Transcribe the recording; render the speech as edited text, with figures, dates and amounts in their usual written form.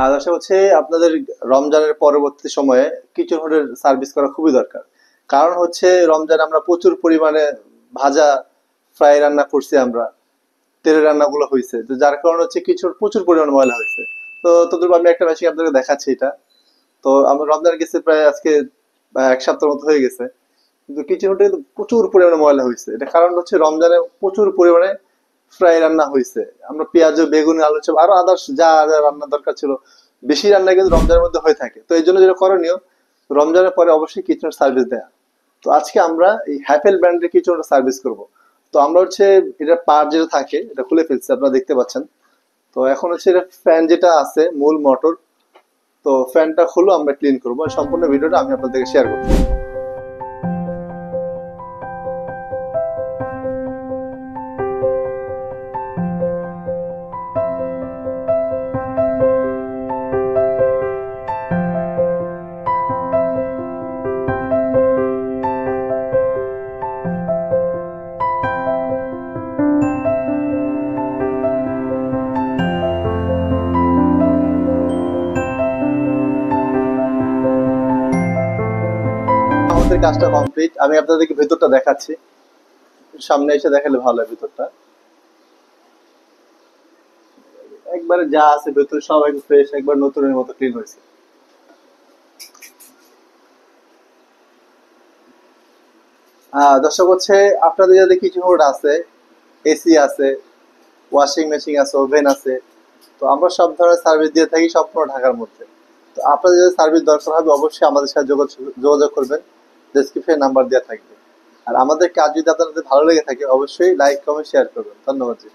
আর আশা হচ্ছে আপনাদের রমজানের পরবর্তী সময়ে কিচেন হুডের সার্ভিস করা খুবই দরকার। কারণ হচ্ছে রমজানে আমরা প্রচুর পরিমাণে ভাজা ফ্রাই রান্না করছি আমরা, তেলের রান্নাগুলো হয়েছে, তো যার কারণে হচ্ছে কিছু প্রচুর পরিমাণে ময়লা হয়েছে। তো তদ্রুপ আমি একটা মেশিন আপনাকে দেখাচ্ছি এটা। তো আমরা রমজান গেছে প্রায় আজকে 1 সপ্তাহ মতো হয়ে গেছে, কিন্তু কিচেন হুডে কিন্তু প্রচুর পরিমাণে ময়লা হয়েছে। এটা কারণ হচ্ছে রমজানে প্রচুর পরিমাণে ফ্রাই রান্না হয়েছে। আমরা পেঁয়াজ বেগুন আলু চপ আরো আদার্স যা যা রান্নার দরকার ছিল বেশি রান্না কিন্তু রমজানের মধ্যে হয়ে থাকে। তো এই জন্য যেটা করণীয়, রমজানের পরে অবশ্যই কিচেন সার্ভিস দেয়া। তো আজকে আমরা এই হ্যাপেল ব্র্যান্ডের কিচেন সার্ভিস করব। তো আমরা হচ্ছে এটা পার্ট যেটা থাকে এটা খুলে ফেলছি, আপনারা দেখতে পাচ্ছেন। তো এখন হচ্ছে এটা ফ্যান যেটা আছে মূল মোটর, তো ফ্যানটা খুলে আমরা ক্লিন করবো। সম্পূর্ণ ভিডিওটা আমি আপনাদেরকে শেয়ার করবো। আমাদের কাজটা কমপ্লিট, আমি আপনাদেরকে ভেতরটা দেখাচ্ছি। সামনে এসে দেখালে ভালো হয় ভেতরটা। একবারে যা আছে ভেতরে সব একদম ফ্রেশ, একবার নতুনের মতো ক্লিন হয়েছে। দর্শক হচ্ছে আপনাদের যাদের কিছু হোড আছে, এসি আছে, ওয়াশিং মেশিন আছে, ওভেন আছে, তো আমরা সব ধরনের সার্ভিস দিয়ে থাকি সম্পূর্ণ ঢাকার মধ্যে। তো আপনাদের যদি সার্ভিস দরকার হবে অবশ্যই আমাদের সাথে যোগাযোগ করবেন। ডেসক্রিপশনে নাম্বার দেওয়া থাকবে। আর আমাদের কাজ যদি আপনাদের ভালো লেগে থাকে অবশ্যই লাইক কমেন্ট শেয়ার করবেন। ধন্যবাদ জি।